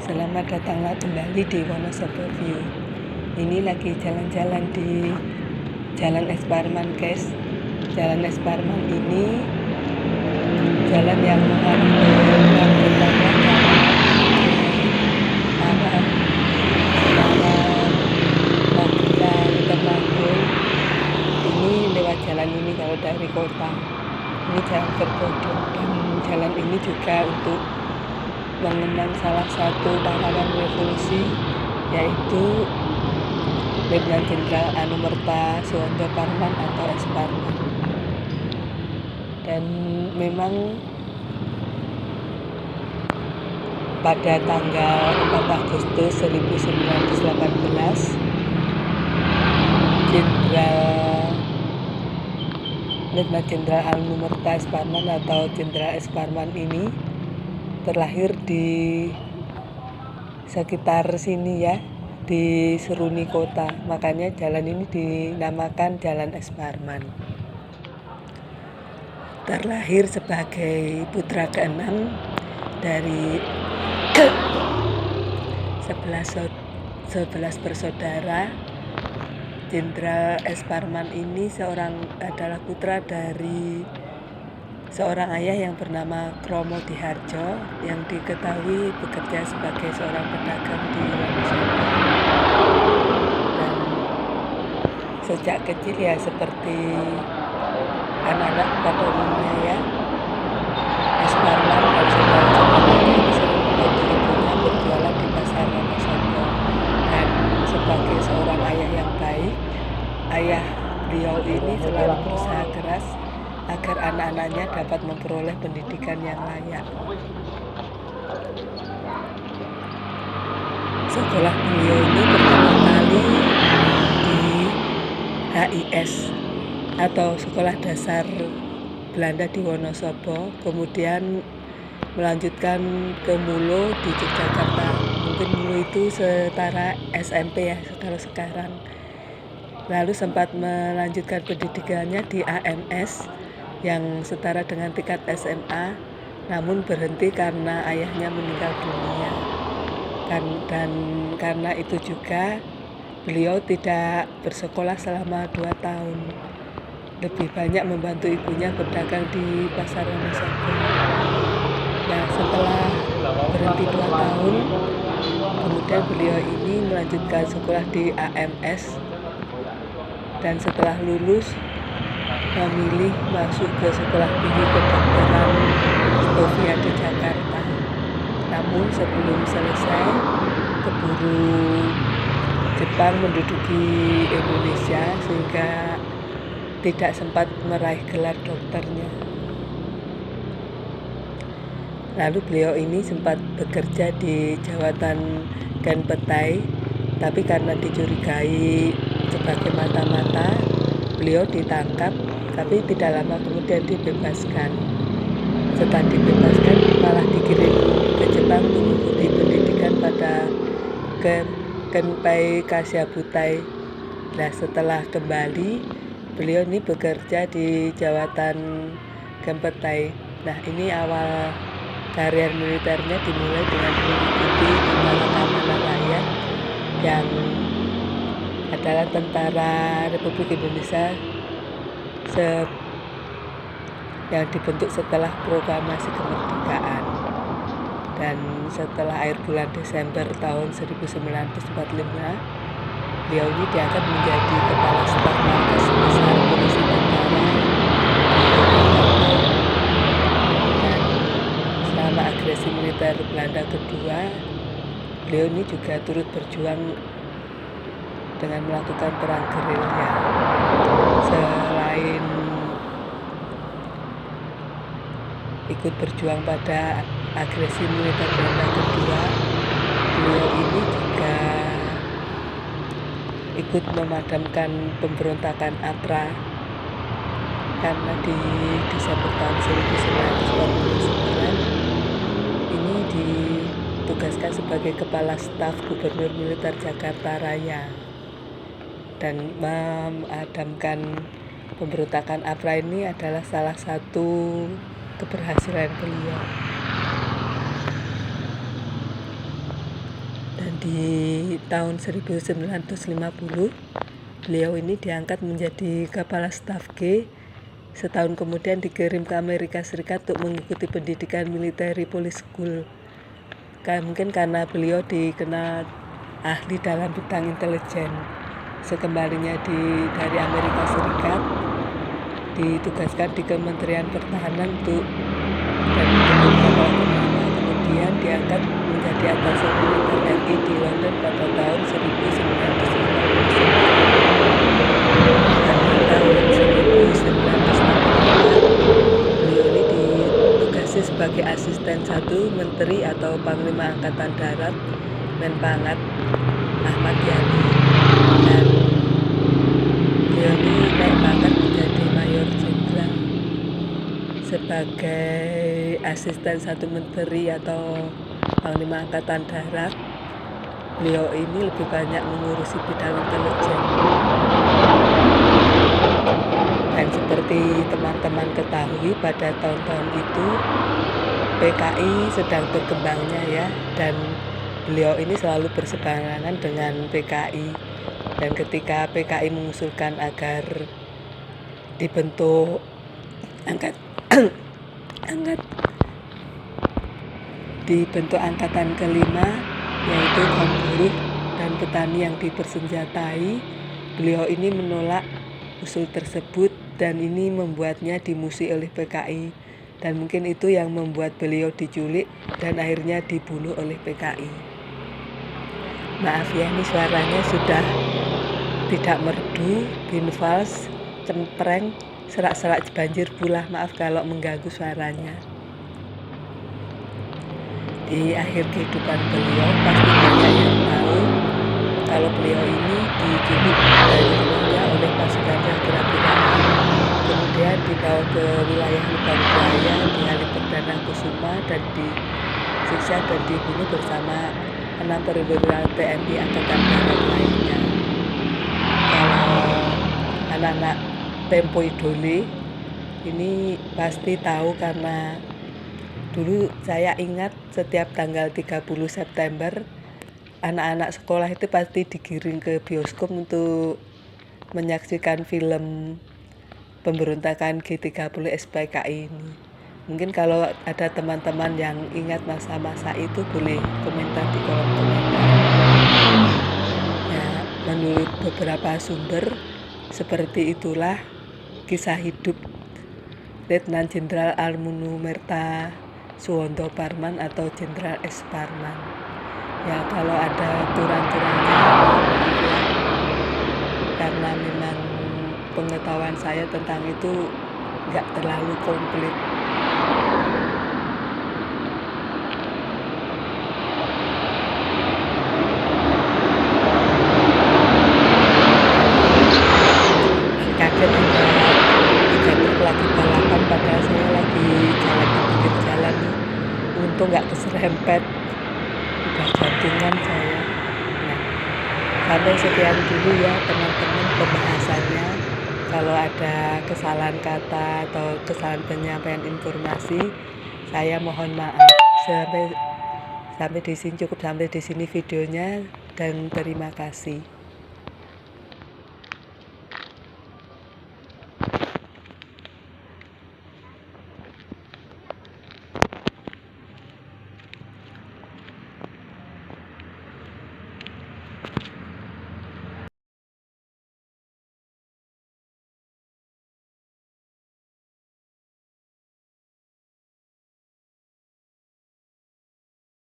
Selamat datanglah kembali di Wonosobo View. Ini lagi jalan-jalan di Jalan Es Parman, guys. Jalan Es Parman ini jalan yang mengarah ke Margonda arah Semarang, Magelang, Temanggung. Ini lewat jalan ini kalau dari kota. Ini jalan berbodong, dan jalan ini juga untuk mengenang salah satu pahlawan revolusi, yaitu Letnan Jenderal Anumerta Suwando Parman atau Es Parman. Dan memang pada tanggal 4 Agustus 1918 Letnan Jenderal Anumerta Es Parman atau Jenderal Es Parman ini terlahir di sekitar sini ya, di Seruni Kota. Makanya jalan ini dinamakan Jalan Es Parman. Terlahir sebagai putra keenam dari 11 bersaudara. Jenderal Es Parman ini adalah putra dari seorang ayah yang bernama Kromo Diharjo, yang diketahui bekerja sebagai seorang pedagang di Wonosobo. Dan sejak kecil ya, seperti anak-anak pada umumnya ya, Es Parman dan saudara-saudaranya sering membantu ibunya berjualan di pasar Wonosobo. Dan sebagai seorang ayah yang baik, ayah beliau ini selalu berusaha keras agar anak-anaknya dapat memperoleh pendidikan yang layak. Sekolah beliau ini pertama kali di HIS atau Sekolah Dasar Belanda di Wonosobo, kemudian melanjutkan ke Mulo di Yogyakarta. Mungkin Mulo itu setara SMP ya kalau sekarang. Lalu sempat melanjutkan pendidikannya di AMS yang setara dengan tingkat SMA, namun berhenti karena ayahnya meninggal dunia. Dan karena itu juga beliau tidak bersekolah selama 2 tahun. Lebih banyak membantu ibunya berdagang di pasar Wonosobo. Nah, setelah berhenti 2 tahun, kemudian beliau ini melanjutkan sekolah di AMS, dan setelah lulus memilih masuk ke Sekolah Tinggi Kedokteran Stovia di Jakarta. Namun sebelum selesai, keburu Jepang menduduki Indonesia sehingga tidak sempat meraih gelar dokternya. Lalu beliau ini sempat bekerja di jawatan Genpetai, tapi karena dicurigai sebagai mata-mata, beliau ditangkap, tapi tidak lama kemudian dibebaskan. Setelah dibebaskan malah dikirim ke Jepang untuk mengikuti pendidikan pada Genpai Kasyabutai. Nah, setelah kembali, beliau ini bekerja di jawatan Genpetai. Nah, ini awal karier militernya dimulai dengan mengikuti Tentara Keamanan Rakyat yang adalah Tentara Republik Indonesia yang dibentuk setelah proklamasi kemerdekaan. Dan setelah akhir bulan Desember tahun 1945, beliau ini diangkat menjadi Kepala Staf Markas Besar Polisi Tentara. Dan selama agresi militer Belanda kedua, beliau ini juga turut berjuang dengan melakukan perang gerilya. Selain ikut berjuang pada agresi militer Belanda kedua, beliau ini juga ikut memadamkan pemberontakan APRA, karena di Desember tahun 1949 ini ditugaskan sebagai Kepala Staf Gubernur Militer Jakarta Raya. Dan memadamkan pemberontakan APRA ini adalah salah satu keberhasilan beliau. Di tahun 1950 beliau ini diangkat menjadi kepala staf G. Setahun kemudian dikirim ke Amerika Serikat untuk mengikuti pendidikan military police school. Mungkin karena beliau dikenal ahli dalam bidang intelijen. Sekembalinya dari Amerika Serikat, ditugaskan di Kementerian Pertahanan untuk kemudian diangkat menjadi atas militer RI di London pada tahun 1964. Beliau ini ditugasi sebagai asisten 1 Menteri atau Panglima Angkatan Darat Menpangat Ahmad Yani, dan beliau ini naik pangkat menjadi Mayor Jenderal. Sebagai asisten 1 Menteri atau Panglima Angkatan Darat, beliau ini lebih banyak mengurusi bidang intelijen. Dan seperti teman-teman ketahui, pada tahun-tahun itu PKI sedang berkembangnya ya, dan beliau ini selalu berseberangan dengan PKI. Dan ketika PKI mengusulkan agar dibentuk angkatan kelima, yaitu kaum buruh dan petani yang dipersenjatai, beliau ini menolak usul tersebut, dan ini membuatnya dimusuhi oleh PKI, dan mungkin itu yang membuat beliau diculik dan akhirnya dibunuh oleh PKI. Maaf ya, ini suaranya sudah tidak merdu, bin fals, cempreng, serak-serak banjir pula. Maaf kalau mengganggu suaranya. Di akhir kehidupan beliau pasti banyak yang tahu kalau beliau ini diculik dari rumahnya oleh pasukan Cakrawala, kemudian dibawa ke wilayah Lubang Buaya di Halim Perdana Kusuma dan disiksa dan dibunuh bersama 6 perwira TNI Angkatan Darat lainnya. Kalau anak-anak Tempo Idole ini pasti tahu, karena dulu saya ingat setiap tanggal 30 September anak-anak sekolah itu pasti digiring ke bioskop untuk menyaksikan film pemberontakan G30 SPKI ini. Mungkin kalau ada teman-teman yang ingat masa-masa itu boleh komentar di kolom komentar. Ya, menurut beberapa sumber seperti itulah kisah hidup Letnan Jenderal Almunumerta Suwondo Parman atau Jenderal S. Parman. Ya, kalau ada kurang-kurangnya maaf ya, karena memang pengetahuan saya tentang itu nggak terlalu komplit. Kaget ada 3 truk lagi balapan, padahal saya lagi jalan di pinggir jalan nih. Untung nggak keserempet, udah jantungan saya. Nah, sampai sekian dulu ya teman-teman pembahasannya. Kalau ada kesalahan kata atau kesalahan penyampaian informasi, saya mohon maaf. Sampai di sini, cukup sampai di sini videonya, dan terima kasih.